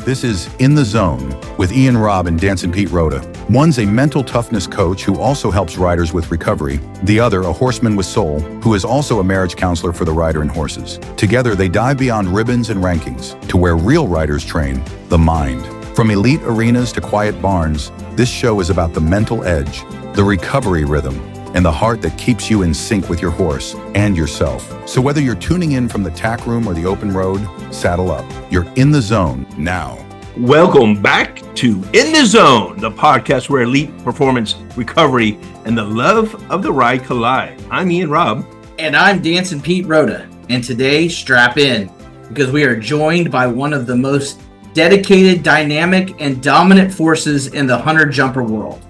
This is In the Zone with Ian Robb and Dancin Rodda. One's a mental toughness coach who also helps riders with recovery. The other, a horseman with soul, who is also a marriage counselor for the rider and horses. Together, they dive beyond ribbons and rankings to where real riders train, the mind. From elite arenas to quiet barns, this show is about the mental edge, the recovery rhythm, and the heart that keeps you in sync with your horse and yourself. So whether you're tuning in from the tack room or the open road, saddle up. You're in the zone now. Welcome back to In the Zone, the podcast where elite performance, recovery, and the love of the ride collide. I'm Ian Robb. And I'm Dancin Rodda. And today, strap in, because we are joined by one of the most dedicated, dynamic, and dominant forces in the hunter jumper world.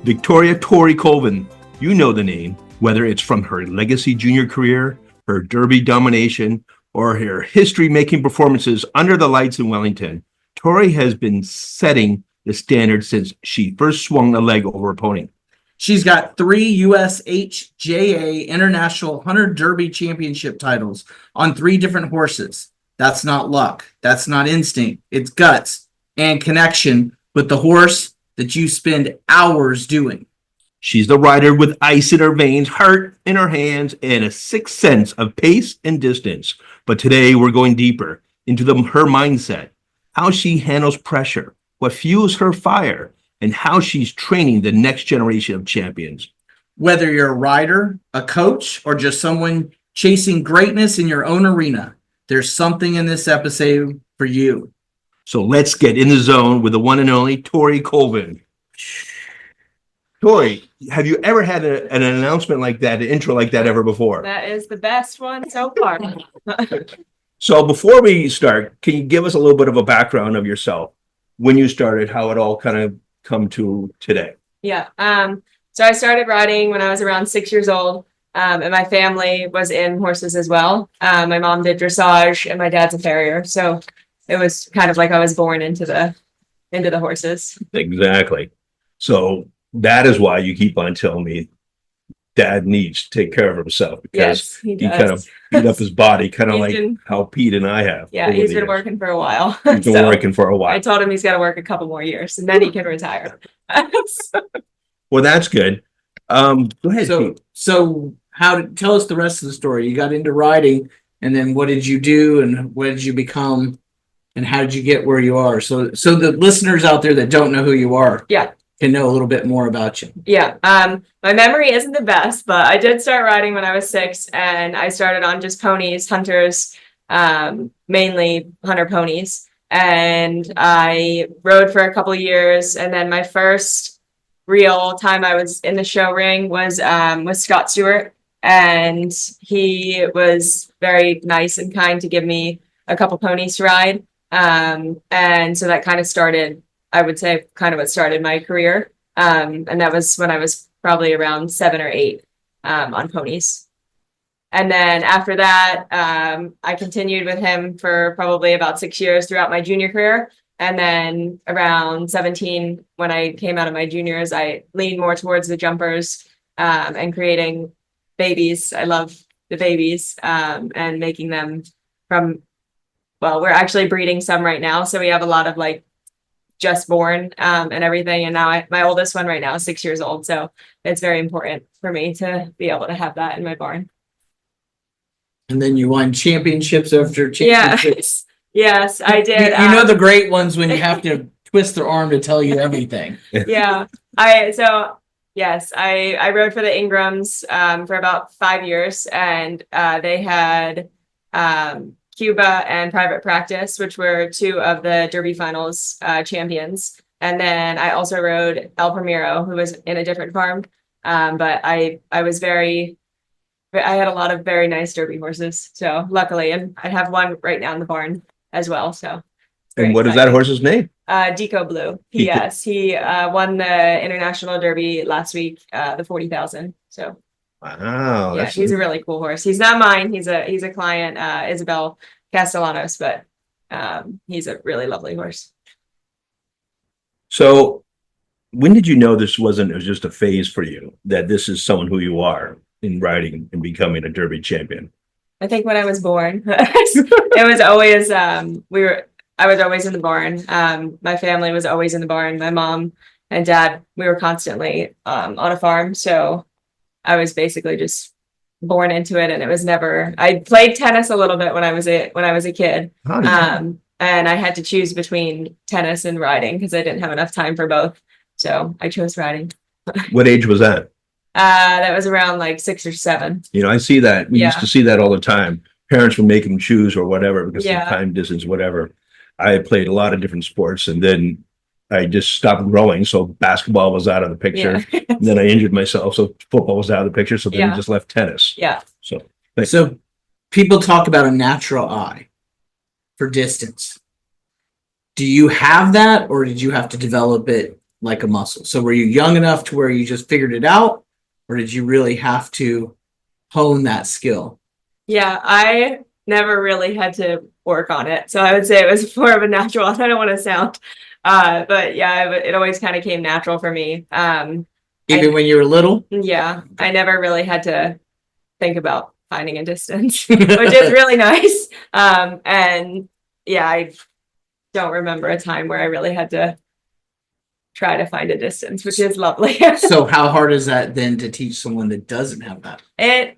Victoria Tori Colvin. You know the name, whether it's from her legacy junior career, her Derby domination, or her history-making performances under the lights in Wellington. Tori has been setting the standard since she first swung a leg over a pony. She's got 3 USHJA International Hunter Derby Championship titles on 3 different horses. That's not luck. That's not instinct. It's guts and connection with the horse that you spend hours doing. She's the rider with ice in her veins, heart in her hands, and a sixth sense of pace and distance. But today we're going deeper into her mindset, how she handles pressure, what fuels her fire, and how she's training the next generation of champions. Whether you're a rider, a coach, or just someone chasing greatness in your own arena, there's something in this episode for you. So let's get in the zone with the one and only Tori Colvin. Tori, have you ever had an announcement like that, an intro like that ever before? That is the best one so far. So before we start, can you give us a little bit of a background of yourself, when you started, how it all kind of come to today? Yeah. So I started riding when I was around 6 years old, and my family was in horses as well. My mom did dressage, and my dad's a farrier, so it was kind of like I was born into the horses. Exactly. So that is why you keep on telling me Dad needs to take care of himself, because Yes, he kind of beat up his body, kind of like how Pete and I have. Yeah, he's been working for a while. He's been working for a while. I told him he's got to work a couple more years, and then he can retire. Well, that's good. Go ahead, Pete. So tell us the rest of the story. You got into riding, and then what did you do, and what did you become, and how did you get where you are? So the listeners out there that don't know who you are, can know a little bit more about you. Yeah. My memory isn't the best, but I did start riding when I was 6, and I started on just ponies, hunters, mainly hunter ponies. And I rode for a couple of years. And then my first real time I was in the show ring was Scott Stewart. And he was very nice and kind to give me a couple ponies to ride. And so that kind of started, I would say, kind of what started my career. And that was when I was probably around 7 or 8 on ponies. And then after that, I continued with him for probably about 6 years throughout my junior career. And then around 17, when I came out of my juniors, I leaned more towards the jumpers and creating babies. I love the babies and making them we're actually breeding some right now. So we have a lot of just born and everything. And now my oldest one right now is 6 years old. So it's very important for me to be able to have that in my barn. And then you won championships after championships. Yes, I did. You know the great ones when you have to twist their arm to tell you everything. Yeah. I rode for the Ingrams for about 5 years, and they had Cuba and Private Practice, which were 2 of the Derby Finals champions. And then I also rode El Primero, who was in a different farm. But I had a lot of very nice Derby horses. So luckily, and I have one right now in the barn as well. So. And what is that horse's name? Deco Blue. Yes, he won the International Derby last week, the 40,000. So. Wow. Yeah, he's a really cool horse. He's not mine. He's a client, Isabel Castellanos, but he's a really lovely horse. So when did you know it was just a phase for you, that this is someone who you are in riding and becoming a Derby champion? I think when I was born, it was always, I was always in the barn. My family was always in the barn. My mom and dad, we were constantly on a farm. So I was basically just born into it, and it was never. I played tennis a little bit when I was a kid, How did you- and I had to choose between tennis and riding because I didn't have enough time for both. So I chose riding. What age was that? That was around like 6 or 7. You know, I see that. We used Yeah. to see that all the time. Parents would make them choose or whatever because of Yeah. time, distance, whatever. I played a lot of different sports, and then I just stopped growing. So basketball was out of the picture. Yeah. And then I injured myself, so football was out of the picture. So then Yeah. I just left tennis. Yeah. So So people talk about a natural eye for distance. Do you have that, or did you have to develop it like a muscle? So were you young enough to where you just figured it out, or did you really have to hone that skill? Yeah, I never really had to work on it. So I would say it was more of a natural. I don't want to sound, but yeah, it always kind of came natural for me. Even when you were little? Yeah, I never really had to think about finding a distance, which is really nice. And yeah, I don't remember a time where I really had to try to find a distance, which is lovely. So how hard is that then to teach someone that doesn't have that?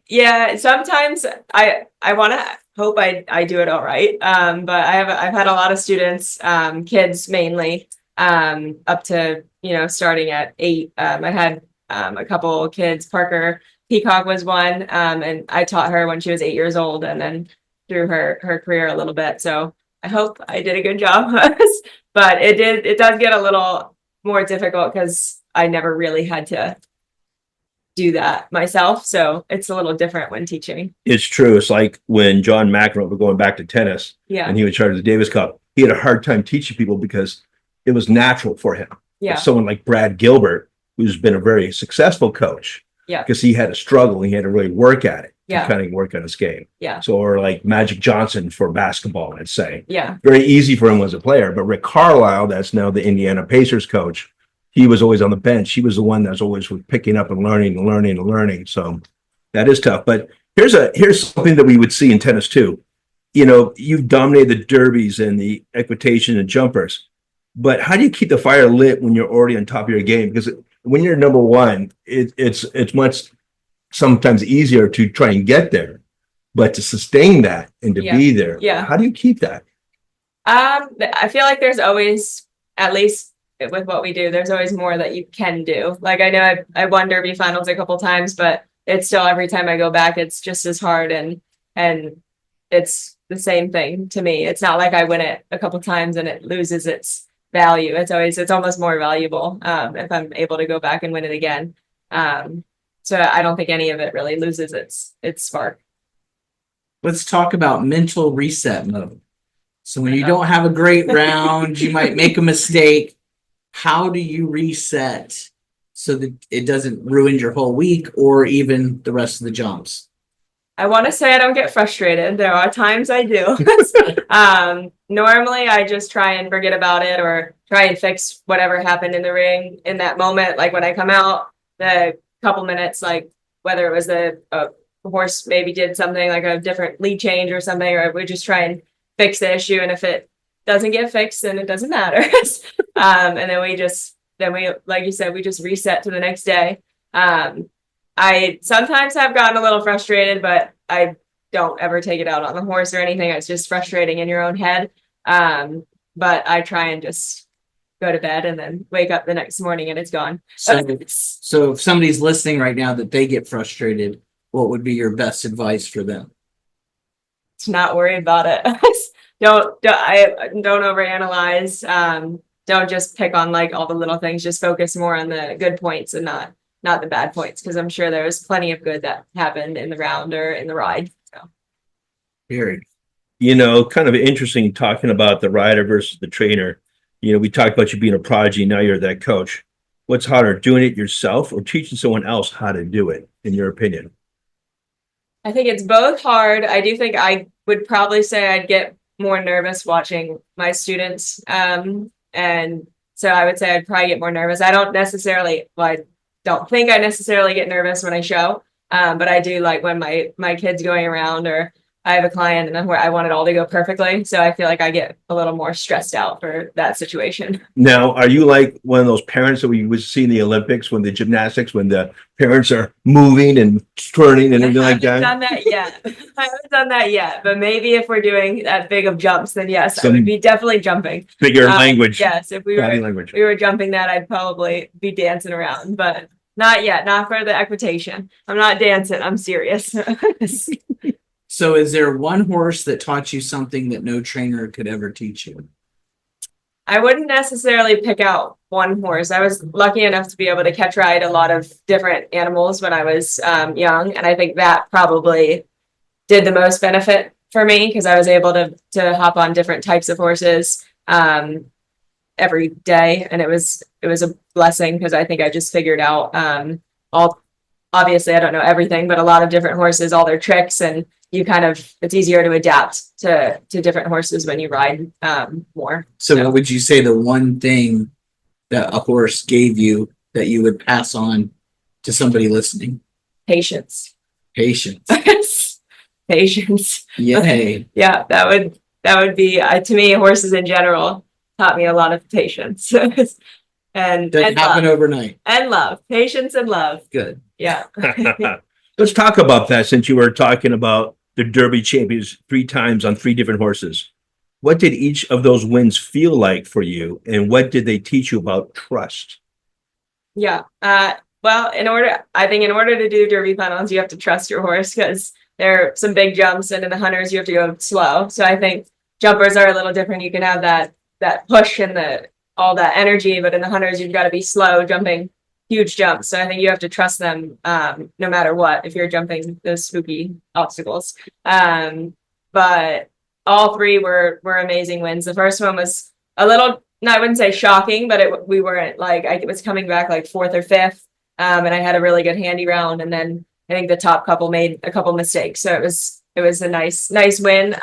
Yeah, sometimes I want to hope I do it all right. But I've had a lot of students, kids mainly, up to, starting at 8. I had a couple kids. Parker Peacock was one, and I taught her when she was 8 years old, and then through her career a little bit. So I hope I did a good job. But it does get a little more difficult because I never really had to do that myself. So it's a little different when teaching. it's true. It's like when John McEnroe was going back to tennis Yeah. and he was in charge of the Davis Cup. He had a hard time teaching people because it was natural for him. Yeah. Someone like Brad Gilbert, who's been a very successful coach. Yeah. Because he had to struggle. He had to really work at it. Yeah. To kind of work on his game. Yeah. So, or like Magic Johnson for basketball, let's say. Yeah. Very easy for him as a player. But Rick Carlisle, that's now the Indiana Pacers coach, he was always on the bench. He was the one that's always picking up and learning. So that is tough. But here's something that we would see in tennis too. You've dominated the derbies and the equitation and jumpers. But how do you keep the fire lit when you're already on top of your game? Because when you're number one, it's much sometimes easier to try and get there, but to sustain that and to be there. Yeah. How do you keep that? I feel like there's always, at least with what we do, there's always more that you can do. Like I know I won Derby finals a couple times, but it's still every time I go back, it's just as hard and it's the same thing to me. It's not like I win it a couple times and it loses its value. It's almost more valuable if I'm able to go back and win it again. So I don't think any of it really loses its spark. Let's talk about mental reset mode. So when you don't have a great round, you might make a mistake. How do you reset so that it doesn't ruin your whole week or even the rest of the jumps? I want to say I don't get frustrated. There are times I do. Normally I just try and forget about it or try and fix whatever happened in the ring in that moment. Like when I come out, the couple minutes, like whether it was a horse maybe did something like a different lead change or something, or we just try and fix the issue. And if it doesn't get fixed, then it doesn't matter. And then we, like you said, we just reset to the next day. I sometimes have gotten a little frustrated, but I don't ever take it out on the horse or anything. It's just frustrating in your own head. But I try and just go to bed and then wake up the next morning and it's gone. So if somebody's listening right now that they get frustrated, what would be your best advice for them? To not worry about it. don't overanalyze. Don't just pick on like all the little things. Just focus more on the good points and not the bad points, because I'm sure there's plenty of good that happened in the round or in the ride. So. Period. Kind of interesting talking about the rider versus the trainer. We talked about you being a prodigy. Now you're that coach. What's harder, doing it yourself or teaching someone else how to do it, in your opinion? I think it's both hard. I do think I would probably say I'd get more nervous watching my students. And so I would say I'd probably get more nervous. I don't think I necessarily get nervous when I show. But I do like when my kids going around or I have a client and then where I want it all to go perfectly. So I feel like I get a little more stressed out for that situation. Now, are you like one of those parents that we would see in the Olympics when the gymnastics, when the parents are moving and turning and everything like I that? haven't done that yet. I haven't done that yet, but maybe if we're doing that big of jumps, then yes, I Some would be definitely jumping. Bigger language, Yes, if body language. we were jumping that, I'd probably be dancing around, but not yet, not for the equitation. I'm not dancing, I'm serious. So is there one horse that taught you something that no trainer could ever teach you? I wouldn't necessarily pick out one horse. I was lucky enough to be able to catch ride a lot of different animals when I was young, and I think that probably did the most benefit for me because I was able to hop on different types of horses every day, and it was a blessing because I think I just figured out all. Obviously, I don't know everything, but a lot of different horses, all their tricks, and you kind of it's easier to adapt to different horses when you ride more. So what would you say the one thing that a horse gave you that you would pass on to somebody listening? Patience. Patience. Patience. Yay. Yeah, that would be to me, horses in general taught me a lot of patience. and Doesn't happen love. overnight. And love. Patience and love. Good. Yeah. Let's talk about that since you were talking about the Derby champions 3 times on 3 different horses. What did each of those wins feel like for you, and what did they teach you about trust? Yeah. Well, I think in order to do Derby finals, you have to trust your horse because there are some big jumps, and in the hunters, you have to go slow. So I think jumpers are a little different. You can have that push and all that energy, but in the hunters, you've got to be slow jumping huge jumps. So I think you have to trust them no matter what if you're jumping those spooky obstacles. But all 3 were amazing wins. The first one was a little, I wouldn't say shocking, but we weren't like I was coming back like 4th or 5th, and I had a really good handy round. And then I think the top couple made a couple mistakes, so it was a nice win.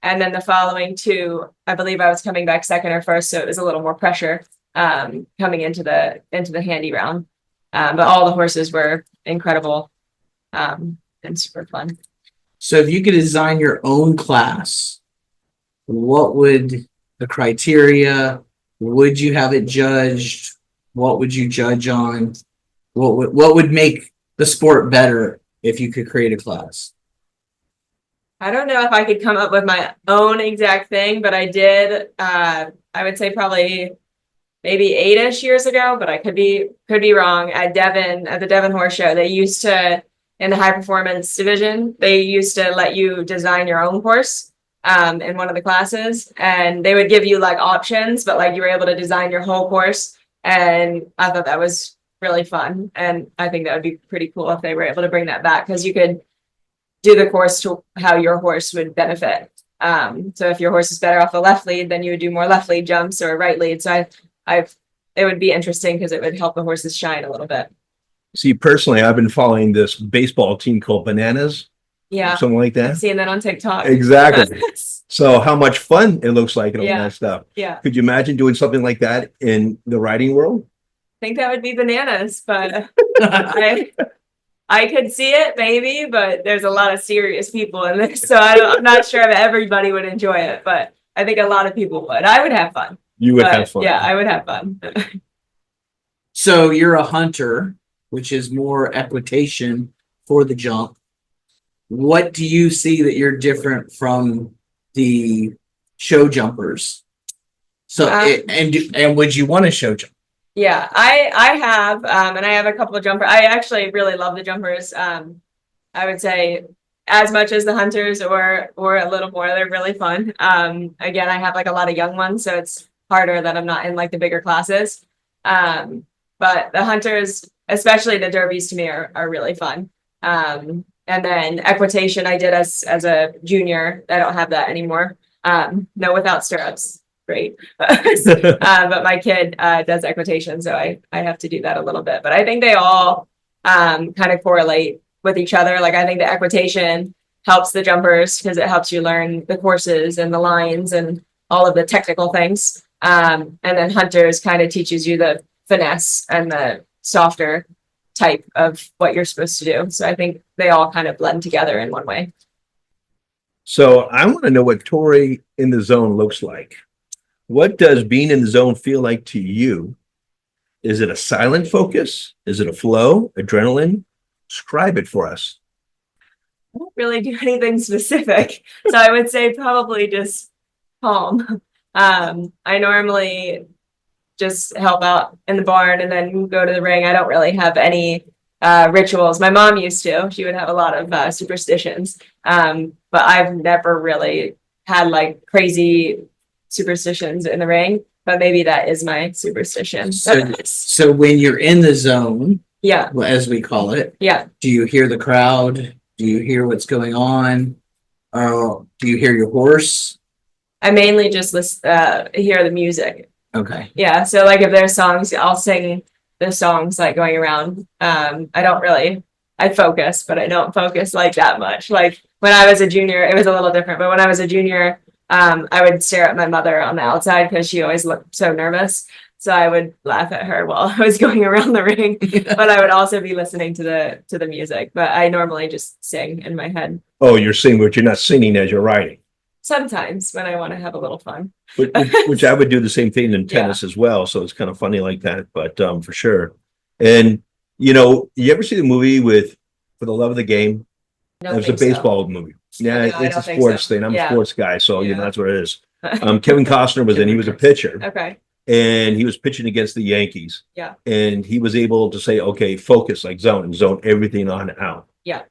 And then the following 2, I believe I was coming back 2nd or 1st, so it was a little more pressure coming into the handy round. But all the horses were incredible and super fun. So if you could design your own class, what would the criteria? Would you have it judged? What would you judge on? What would make the sport better if you could create a class? I don't know if I could come up with my own exact thing, but I did. I would say probably maybe 8-ish years ago, but I could be wrong. At the Devon Horse Show, they used to, in the high performance division, they used to let you design your own course in one of the classes, and they would give you like options, but like you were able to design your whole course. And I thought that was really fun, and I think that would be pretty cool if they were able to bring that back because you could do the course to how your horse would benefit. So if your horse is better off the left lead, then you would do more left lead jumps or right lead. So it would be interesting because it would help the horses shine a little bit. See, personally, I've been following this baseball team called Bananas. Yeah. Something like that. I've seen that on TikTok. Exactly. So how much fun it looks like and all Yeah. that stuff. Yeah. Could you imagine doing something like that in the riding world? I think that would be bananas, but I could see it maybe, but there's a lot of serious people in this, so I'm not sure if everybody would enjoy it, but I think a lot of people would. I would have fun. You would have fun. Yeah, I would have fun. So you're a hunter, which is more equitation for the jump. What do you see that you're different from the show jumpers? So and would you want to show jump? Yeah, I have, and I have a couple of jumpers. I actually really love the jumpers. I would say as much as the hunters or a little more. They're really fun. Again, I have like a lot of young ones, so it's harder that I'm not in like the bigger classes. But the hunters, especially the derbies, to me are really fun. And then equitation I did as a junior. I don't have that anymore. No without stirrups. Great. But my kid does equitation, so I have to do that a little bit. But I think they all kind of correlate with each other. Like I think the equitation helps the jumpers because it helps you learn the courses and the lines and all of the technical things. And then hunters kind of teaches you the finesse and the softer type of what you're supposed to do. So I think they all kind of blend together in one way. So I want to know what Tori in the zone looks like. What does being in the zone feel like to you? Is it a silent focus? Is it a flow, adrenaline? Describe it for us. I don't really do anything specific. So I would say probably just calm. I normally just help out in the barn and then go to the ring. I don't really have any rituals. My mom used to. She would have a lot of superstitions. But I've never really had like crazy superstitions in the ring. But maybe that is my superstition. So when you're in the zone, Yeah, as we call it, yeah. do you hear the crowd? Do you hear what's going on? Do you hear your horse? I mainly just hear the music. Okay. Yeah, so like if there's songs, I'll sing the songs like going around. I focus, but I don't focus like that much. Like when I was a junior, it was a little different. But when I was a junior, I would stare at my mother on the outside because she always looked so nervous. So I would laugh at her while I was going around the ring. But I would also be listening to the music. But I normally just sing in my head. Oh, you're singing, but you're not singing as you're riding. Sometimes when I want to have a little fun. Which I would do the same thing in tennis as well. So it's kind of funny like that, but for sure. And you ever see the movie with For the Love of the Game? It was a baseball movie. Yeah, No, I it's a don't think sports so. thing. I'm a Yeah. sports guy, so Yeah. that's what it is. Kevin Costner was in. He was a pitcher, Okay. and he was pitching against the Yankees. Yeah. And he was able to say, "Okay, focus, like zone everything on out." Yeah.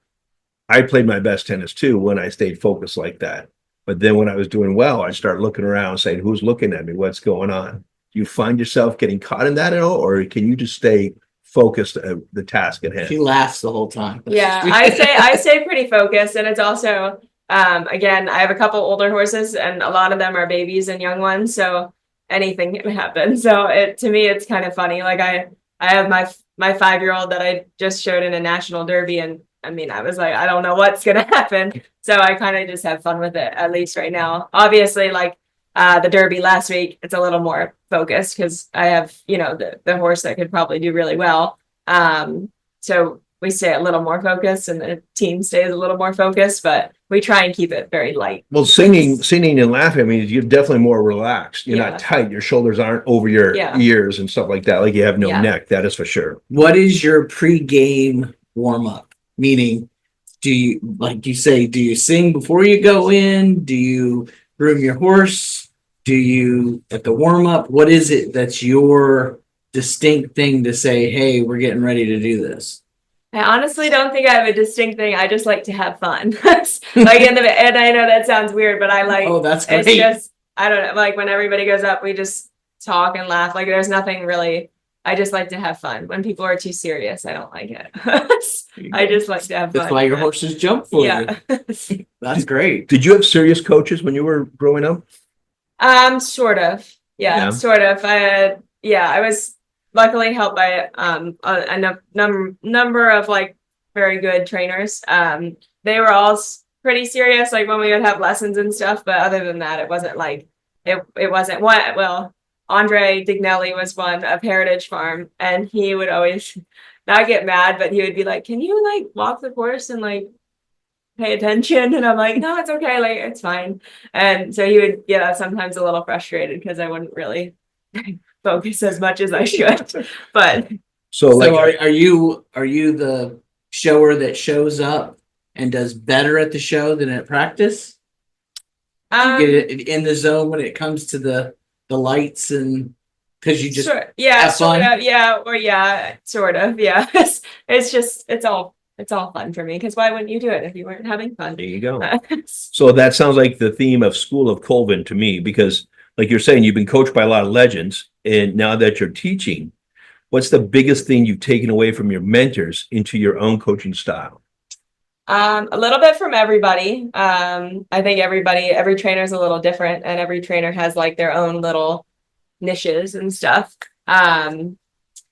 I played my best tennis too when I stayed focused like that. But then when I was doing well, I started looking around saying, who's looking at me? What's going on? Do you find yourself getting caught in that at all? Or can you just stay focused at the task at hand? She laughs the whole time. Yeah, I stay pretty focused, and it's also again, I have a couple older horses, and a lot of them are babies and young ones, so anything can happen. So to me, it's kind of funny. Like I have my 5-year-old that I just showed in a national derby, and I mean, I was like, I don't know what's gonna happen. So I kind of just have fun with it, at least right now. Obviously, like the derby last week, it's a little more focused because I have, the horse that could probably do really well. So we stay a little more focused and the team stays a little more focused, but we try and keep it very light. Well, singing and laughing, I mean, you're definitely more relaxed. You're Yeah. not tight. Your shoulders aren't over your Yeah. ears and stuff like that. Like you have no Yeah. neck. That is for sure. What is your pre-game warm-up? Meaning, do you sing before you go in? Do you groom your horse? Do you, at the warm-up, what is it that's your distinct thing to say, hey, we're getting ready to do this? I honestly don't think I have a distinct thing. I just like to have fun. Like and I know that sounds weird, but I like, Oh, that's it's great. just, I don't know, like when everybody goes up, we just talk and laugh. Like there's nothing really, I just like to have fun. When people are too serious, I don't like it. I just like to have fun. That's why your horses jump for Yeah. you. That's great. Did you have serious coaches when you were growing up? Sort of. Yeah. Yeah, sort of. I was luckily helped by a number of like very good trainers. They were all pretty serious, like when we would have lessons and stuff. But other than that, it wasn't like it wasn't what. Well, Andre Dignelli was one of Heritage Farm, and he would always not get mad, but he would be like, "Can you like walk the course and like pay attention?" And I'm like, "No, it's okay, like it's fine." And so he would get sometimes a little frustrated because I wouldn't really focus as much as I should. But So So like, are you the shower that shows up and does better at the show than at practice? You get it in the zone when it comes to the lights, and because you just yeah, have sort fun? of, yeah, or yeah, sort of, yeah. It's all fun for me, because why wouldn't you do it if you weren't having fun? there you go. So that sounds like the theme of School of Colvin to me, because like you're saying, you've been coached by a lot of legends, and now that you're teaching, what's the biggest thing you've taken away from your mentors into your own coaching style? A little bit from everybody. I think every trainer is a little different, and every trainer has like their own little niches and stuff. I'm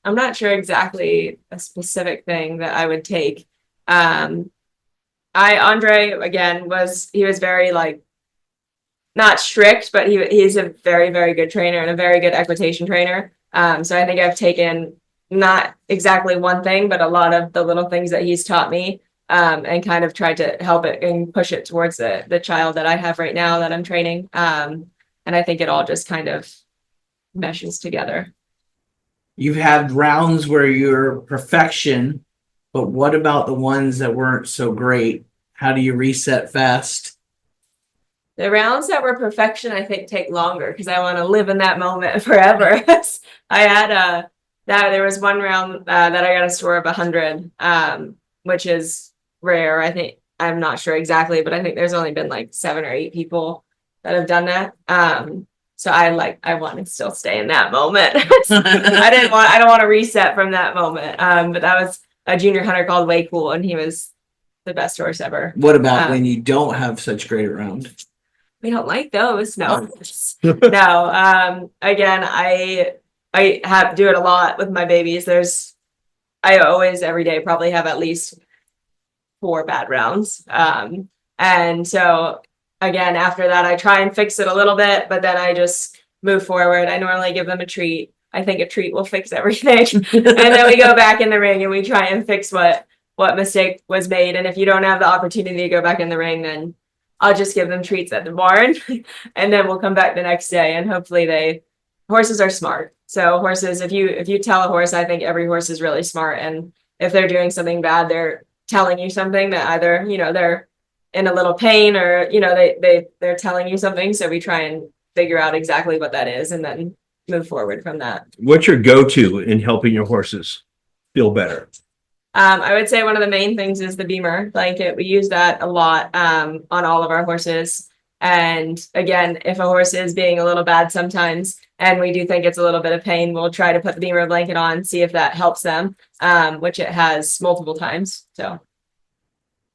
not sure exactly a specific thing that I would take. Andre again he was very like not strict, but he's a very, very good trainer and a very good equitation trainer. So I think I've taken not exactly one thing, but a lot of the little things that he's taught me. and kind of tried to help it and push it towards the child that I have right now that I'm training. And I think it all just kind of meshes together. You've had rounds where you're perfection, but what about the ones that weren't so great? How do you reset fast? The rounds that were perfection, I think, take longer because I want to live in that moment forever. I had there was one round that I got a score of 100, which is rare. I think, I'm not sure exactly, but I think there's only been like 7 or 8 people that have done that. So I want to still stay in that moment. I don't want to reset from that moment. But that was a junior hunter called Way Cool, and he was the best horse ever. What about when you don't have such great a round? We don't like those. No, no. Again, I do it a lot with my babies. I always every day probably have at least 4 bad rounds. And so again, after that, I try and fix it a little bit, but then I just move forward. I normally give them a treat. I think a treat will fix everything. And then we go back in the ring and we try and fix what mistake was made. And if you don't have the opportunity to go back in the ring, then I'll just give them treats at the barn and then we'll come back the next day. And hopefully horses are smart. So horses, if you tell a horse, I think every horse is really smart. And if they're doing something bad, they're telling you something that either, they're in a little pain or, they're telling you something. So we try and figure out exactly what that is and then move forward from that. What's your go-to in helping your horses feel better? I would say one of the main things is the BEMER blanket. We use that a lot on all of our horses. And again, if a horse is being a little bad sometimes, and we do think it's a little bit of pain, we'll try to put the BEMER blanket on, see if that helps them, which it has multiple times. So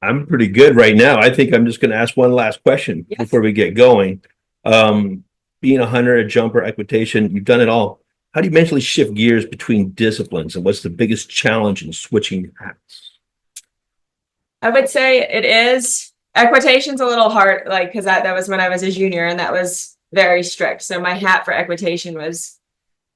I'm pretty good right now. I think I'm just going to ask one last question before we get going. Being a hunter, a jumper, equitation, you've done it all. How do you mentally shift gears between disciplines, and what's the biggest challenge in switching hats? I would say it is equitation's a little hard, because that was when I was a junior and that was very strict. So my hat for equitation was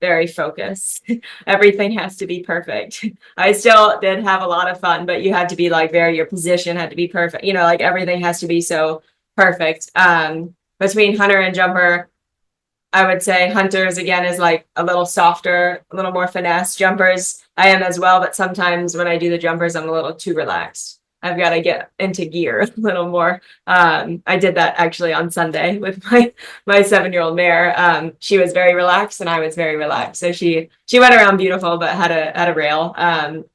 very focused. Everything has to be perfect. I still did have a lot of fun, but you had to be your position had to be perfect. Everything has to be so perfect. Between hunter and jumper, I would say hunters again is a little softer, a little more finesse. Jumpers, I am as well, but sometimes when I do the jumpers, I'm a little too relaxed. I've got to get into gear a little more. I did that actually on Sunday with my 7-year-old mare. She was very relaxed and I was very relaxed. So she went around beautiful, but had a rail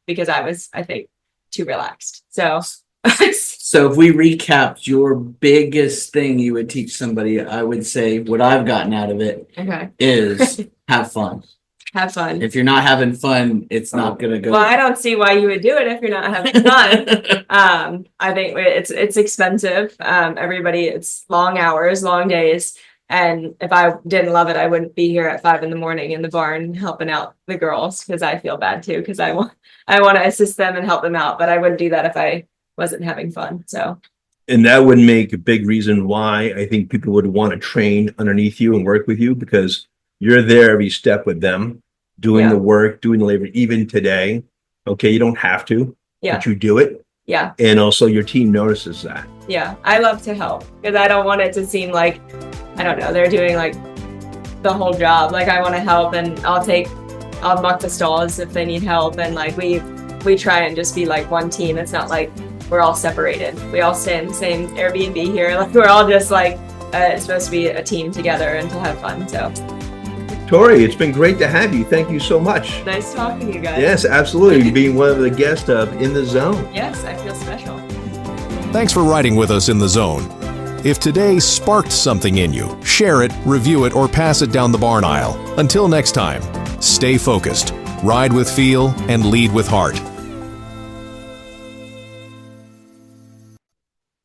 because I was, I think, too relaxed. So. So if we recapped your biggest thing you would teach somebody, I would say what I've gotten out of it is have fun. Have fun. If you're not having fun, it's not going to go. Well, I don't see why you would do it if you're not having fun. I think it's expensive. It's long hours, long days. And if I didn't love it, I wouldn't be here at 5 a.m. in the barn helping out the girls because I feel bad too because I want to assist them and help them out. But I wouldn't do that if I wasn't having fun. So. And that would make a big reason why I think people would want to train underneath you and work with you because you're there every step with them, doing the work, doing the labor, even today. Okay, you don't have to, but you do it. Yeah. And also your team notices that. Yeah, I love to help because I don't want it to seem like, I don't know, they're doing the whole job. I want to help and I'll muck the stalls if they need help. And we try and just be one team. It's not we're all separated. We all stay in the same Airbnb here. We're all just it's supposed to be a team together and to have fun. So. Tori, it's been great to have you. Thank you so much. Nice talking to you guys. Yes, absolutely. Being one of the guests of In the Zone. Yes, I feel special. Thanks for riding with us in the Zone. If today sparked something in you, share it, review it, or pass it down the barn aisle. Until next time, stay focused, ride with feel, and lead with heart.